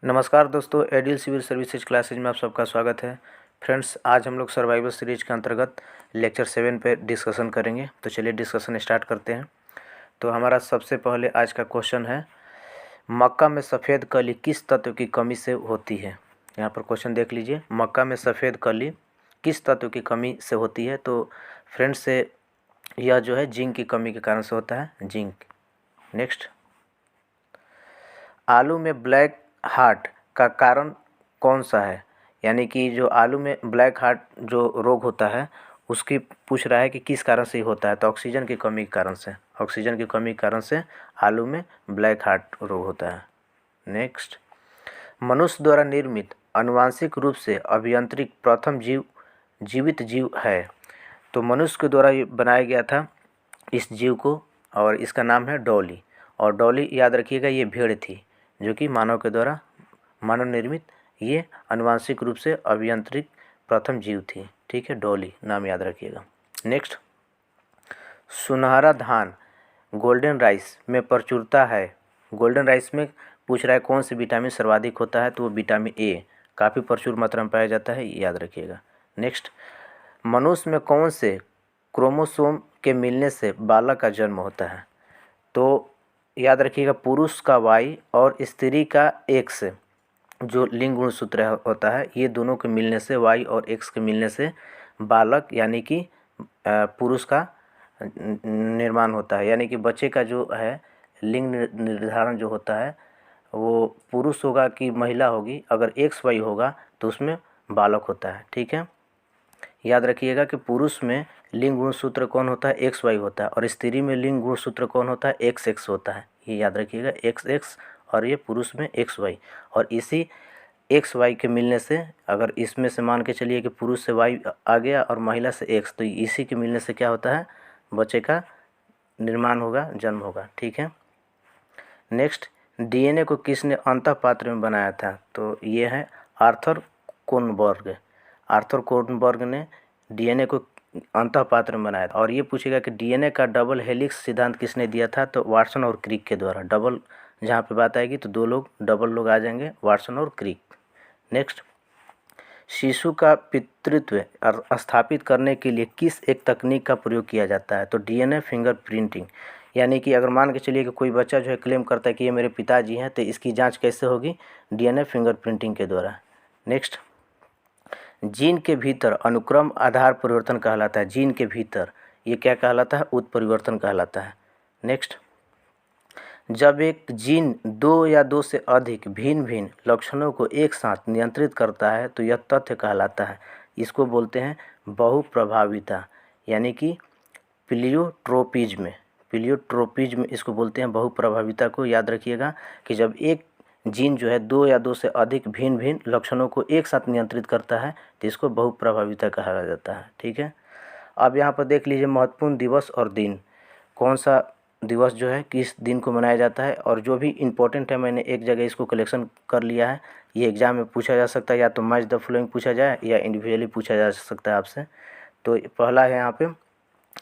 नमस्कार दोस्तों, एडिल civil services classes में आप सबका स्वागत है। फ्रेंड्स, आज हम लोग सर्वाइवल सीरीज के अंतर्गत लेक्चर 7 पे डिस्कशन करेंगे। तो चलिए डिस्कशन स्टार्ट करते हैं। तो हमारा सबसे पहले आज का क्वेश्चन है, मक्का में सफ़ेद कली किस तत्व की कमी से होती है। यहाँ पर क्वेश्चन देख लीजिए, मक्का में सफ़ेद कली किस तत्व की कमी से होती है। तो फ्रेंड्स से यह जो है जिंक की कमी के कारण से होता है, जिंक। नेक्स्ट, आलू में ब्लैक हार्ट का कारण कौन सा है। यानी कि जो आलू में ब्लैक हार्ट जो रोग होता है उसकी पूछ रहा है कि किस कारण से होता है। तो ऑक्सीजन की कमी के कारण से, ऑक्सीजन की कमी के कारण से आलू में ब्लैक हार्ट रोग होता है। नेक्स्ट, मनुष्य द्वारा निर्मित आनुवांशिक रूप से अभियांत्रिक प्रथम जीवित जीव है। तो मनुष्य के द्वारा ये बनाया गया था इस जीव को, और इसका नाम है डॉली। और डॉली याद रखिएगा, ये भेड़ थी जो कि मानव के द्वारा मानव निर्मित ये आनुवांशिक रूप से अभियांत्रिक प्रथम जीव थी। ठीक है, डॉली नाम याद रखिएगा। नेक्स्ट, सुनहरा धान गोल्डन राइस में प्रचुरता है। गोल्डन राइस में पूछ रहा है कौन सी विटामिन सर्वाधिक होता है। तो वो विटामिन ए काफ़ी प्रचुर मात्रा में पाया जाता है, याद रखिएगा। नेक्स्ट, मनुष्य में कौन से क्रोमोसोम के मिलने से बालक का जन्म होता है। तो याद रखिएगा, पुरुष का वाई और स्त्री का एक्स जो लिंग गुणसूत्र होता है, ये दोनों के मिलने से, वाई और एक्स के मिलने से बालक यानी कि पुरुष का निर्माण होता है। यानी कि बच्चे का जो है लिंग निर्धारण जो होता है वो पुरुष होगा कि महिला होगी। अगर एक्स वाई होगा तो उसमें बालक होता है। ठीक है, याद रखिएगा कि पुरुष में लिंग गुणसूत्र कौन होता है, एक्स वाई होता है, और स्त्री में लिंग गुणसूत्र कौन होता है, एक्स एक्स होता है। ये याद रखिएगा, एक्स एक्स, और ये पुरुष में एक्स वाई। और इसी एक्स वाई के मिलने से, अगर इसमें से मान के चलिए कि पुरुष से वाई आ गया और महिला से एक्स, तो इसी के मिलने से क्या होता है, बच्चे का निर्माण होगा, जन्म होगा। ठीक है। नेक्स्ट, डीएनए को किसने अंतःपात्र में बनाया था। तो ये है आर्थर कोनबर्ग। आर्थर कोनबर्ग ने डीएनए को अंतःपात्र में बनाया था। और ये पूछेगा कि डीएनए का डबल हेलिक्स सिद्धांत किसने दिया था। तो वाटसन और क्रिक के द्वारा। डबल जहाँ पे बात आएगी तो दो लोग, डबल लोग आ जाएंगे, वाटसन और क्रिक। नेक्स्ट, शिशु का पितृत्व स्थापित करने के लिए किस एक तकनीक का प्रयोग किया जाता है। तो डीएनए फिंगरप्रिंटिंग। यानी कि अगर मान के चलिए कि कोई बच्चा जो है क्लेम करता है कि ये मेरे पिताजी हैं, तो इसकी जांच कैसे होगी, डीएनए फिंगरप्रिंटिंग के द्वारा। नेक्स्ट, जीन के भीतर अनुक्रम आधार परिवर्तन कहलाता है। जीन के भीतर ये क्या कहलाता है, उत्परिवर्तन कहलाता है। नेक्स्ट, जब एक जीन दो या दो से अधिक भिन्न भिन्न लक्षणों को एक साथ नियंत्रित करता है तो यह तथ्य कहलाता है। इसको बोलते हैं बहुप्रभाविता, यानी कि प्लियोट्रोपिज्म। प्लियोट्रोपिज्म इसको बोलते हैं, बहुप्रभाविता को। याद रखिएगा कि जब एक जीन जो है दो या दो से अधिक भिन्न भिन्न लक्षणों को एक साथ नियंत्रित करता है तो इसको बहुप्रभाविता कहा जाता है। ठीक है। अब यहाँ पर देख लीजिए महत्वपूर्ण दिवस और दिन, कौन सा दिवस जो है किस दिन को मनाया जाता है। और जो भी इम्पोर्टेंट है मैंने एक जगह इसको कलेक्शन कर लिया है। ये एग्ज़ाम में पूछा जा सकता है, या तो मैच द फॉलोइंग पूछा जाए या इंडिविजुअली पूछा जा सकता है आपसे। तो पहला है यहाँ पे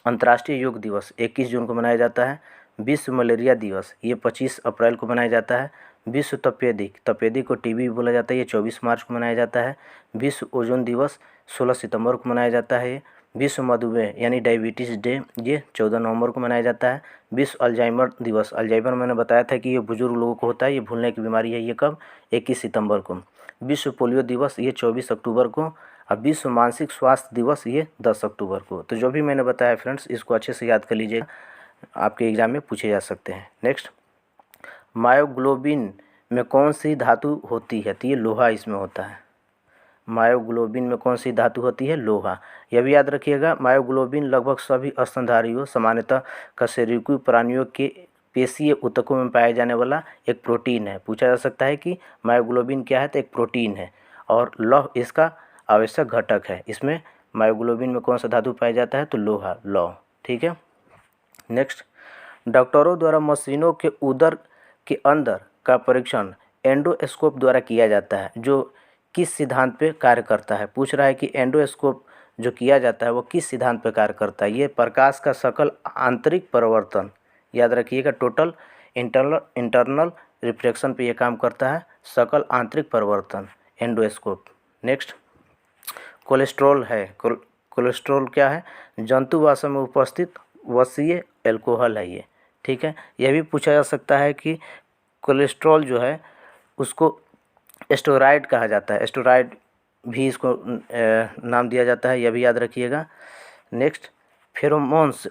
अंतर्राष्ट्रीय योग दिवस 21 जून को मनाया जाता है। विश्व मलेरिया दिवस ये 25 अप्रैल को मनाया जाता है। विश्व तपेदिक, तपेदिक को टीबी भी बोला जाता है, ये 24 मार्च को मनाया जाता है। विश्व ओजोन दिवस 16 सितंबर को मनाया जाता है। विश्व मधुमेह यानी डायबिटीज़ डे ये 14 नवंबर को मनाया जाता है। विश्व अल्जाइमर दिवस, अल्जाइमर मैंने बताया था कि ये बुजुर्ग लोगों को होता है, ये भूलने की बीमारी है, ये कब, 21 सितंबर को। विश्व पोलियो दिवस ये 24 अक्टूबर को। अब विश्व मानसिक स्वास्थ्य दिवस ये 10 अक्टूबर को। तो जो भी मैंने बताया फ्रेंड्स, इसको अच्छे से याद कर लीजिएगा, आपके एग्ज़ाम में पूछे जा सकते हैं। नेक्स्ट, मायोग्लोबिन में कौन सी धातु होती है। तो ये लोहा इसमें होता है। मायोग्लोबिन में कौन सी धातु होती है, लोहा। यह भी याद रखिएगा, मायोग्लोबिन लगभग सभी स्तनधारियों, सामान्यतः कशेरुकी प्राणियों के पेशीय ऊतकों में पाया जाने वाला एक प्रोटीन है। पूछा जा सकता है कि मायोग्लोबिन क्या है, तो एक प्रोटीन है और लौह इसका आवश्यक घटक है। इसमें मायोग्लोबिन में कौन सा धातु पाया जाता है, तो लोहा, लौह। ठीक है। नेक्स्ट, डॉक्टरों द्वारा मशीनों के उदर के अंदर का परीक्षण एंडोस्कोप द्वारा किया जाता है, जो किस सिद्धांत पे कार्य करता है। पूछ रहा है कि एंडोस्कोप जो किया जाता है वो किस सिद्धांत पे कार्य करता है। ये प्रकाश का सकल आंतरिक परावर्तन, याद रखिएगा, टोटल इंटरनल रिफ्लेक्शन पे ये काम करता है। सकल आंतरिक परिवर्तन एंडोस्कोप। नेक्स्ट, कोलेस्ट्रॉल है। कोलेस्ट्रॉल क्या है? जंतुवासों में उपस्थित वसीय एल्कोहल है ये, ठीक है। यह भी पूछा जा सकता है कि कोलेस्ट्रॉल जो है उसको स्टेरॉइड कहा जाता है, स्टेरॉइड भी इसको नाम दिया जाता है, यह भी याद रखिएगा। नेक्स्ट, फेरोमोन्स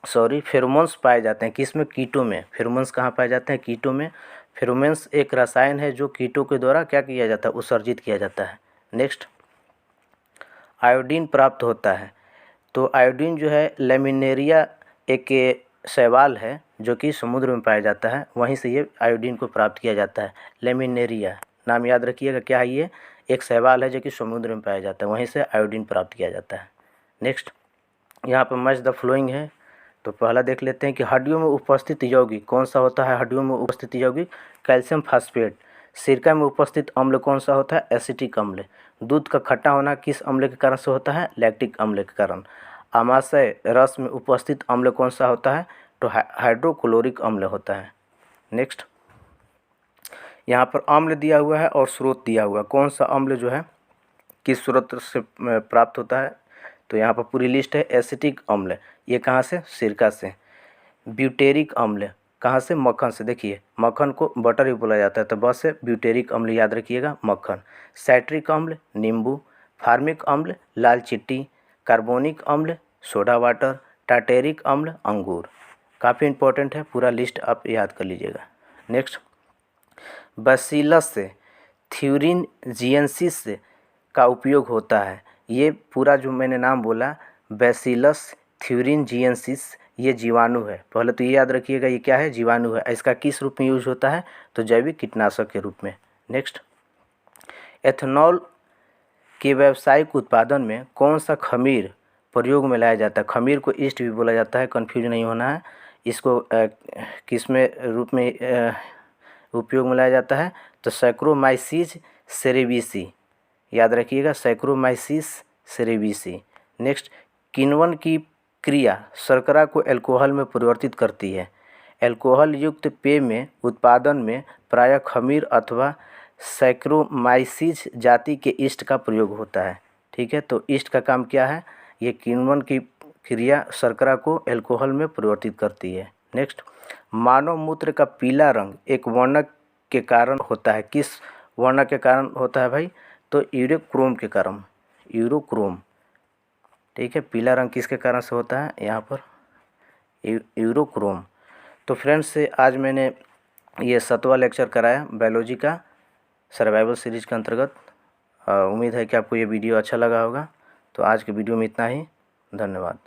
फेरोमोन्स पाए जाते हैं किस में? कीटों में। फेरोमोन्स कहाँ पाए जाते हैं? कीटों में। फेरोमोन्स एक रसायन है जो कीटों के द्वारा क्या किया जाता है? उत्सर्जित किया जाता है। नेक्स्ट, आयोडीन प्राप्त होता है। तो आयोडीन जो है लेमिनेरिया एक शैवाल है जो कि समुद्र में पाया जाता है, वहीं से ये आयोडीन को प्राप्त किया जाता है। लेमिनेरिया नाम याद रखिएगा, क्या है ये? एक शैवाल है जो कि समुद्र में पाया जाता है, वहीं से आयोडीन प्राप्त किया जाता है। नेक्स्ट, यहाँ पर मैच द फ्लोइंग है, तो पहला देख लेते हैं कि हड्डियों में उपस्थित यौगिक कौन सा होता है? हड्डियों में उपस्थित यौगिक कैल्शियम फास्फेट। सिरका में उपस्थित अम्ल कौन सा होता है? एसिटिक अम्ल। दूध का खट्टा होना किस अम्ल के कारण से होता है? लैक्टिक अम्ल के कारण। आमाशय रस में उपस्थित अम्ल कौन सा होता है? तो हाइड्रोक्लोरिक अम्ल होता है। नेक्स्ट, यहाँ पर अम्ल दिया हुआ है और स्रोत दिया हुआ है, कौन सा अम्ल जो है किस स्रोत से प्राप्त होता है? तो यहाँ पर पूरी लिस्ट है। एसिटिक अम्ल ये कहाँ से? सिरका से। ब्यूटेरिक अम्ल कहाँ से? मक्खन से। देखिए मक्खन को बटर भी बोला जाता है, तो बस से ब्यूटेरिक अम्ल याद रखिएगा, मक्खन। साइट्रिक अम्ल नींबू। फार्मिक अम्ल लाल चिट्टी। कार्बोनिक अम्ल सोडा वाटर। टार्टेरिक अम्ल अंगूर। काफ़ी इंपॉर्टेंट है, पूरा लिस्ट आप याद कर लीजिएगा। नेक्स्ट, बैसिलस थ्यूरिनजिएंसिस का उपयोग होता है। ये पूरा जो मैंने नाम बोला बैसिलस थ्यूरिनजिएंसिस ये जीवाणु है। पहले तो ये याद रखिएगा ये क्या है? जीवाणु है। इसका किस रूप में यूज होता है? तो जैविक कीटनाशक के रूप में। नेक्स्ट, एथेनॉल के व्यावसायिक उत्पादन में कौन सा खमीर प्रयोग में लाया जाता है? खमीर को ईस्ट भी बोला जाता है, कन्फ्यूज नहीं होना है। इसको किस में रूप में उपयोग में लाया जाता है? तो सैक्रोमाइसिस सेरेविसी याद रखिएगा, सैक्रोमाइसिस सेरेविसी। नेक्स्ट, किण्वन की क्रिया शर्करा को अल्कोहल में परिवर्तित करती है। अल्कोहल युक्त पेय में उत्पादन में प्रायः खमीर अथवा सैक्रोमाइसिस जाति के ईस्ट का प्रयोग होता है, ठीक है। तो ईस्ट का काम क्या है? ये किण्वन की क्रिया शर्करा को अल्कोहल में परिवर्तित करती है। नेक्स्ट, मानव मूत्र का पीला रंग एक वर्णक के कारण होता है। किस वर्णक के कारण होता है भाई? तो यूरोक्रोम के कारण, यूरोक्रोम, ठीक है। पीला रंग किसके कारण से होता है? यहाँ पर यूरोक्रोम। तो फ्रेंड्स आज मैंने ये 7वां लेक्चर कराया बायोलॉजी का सर्वाइवल सीरीज के अंतर्गत। उम्मीद है कि आपको ये वीडियो अच्छा लगा होगा। तो आज के वीडियो में इतना ही, धन्यवाद।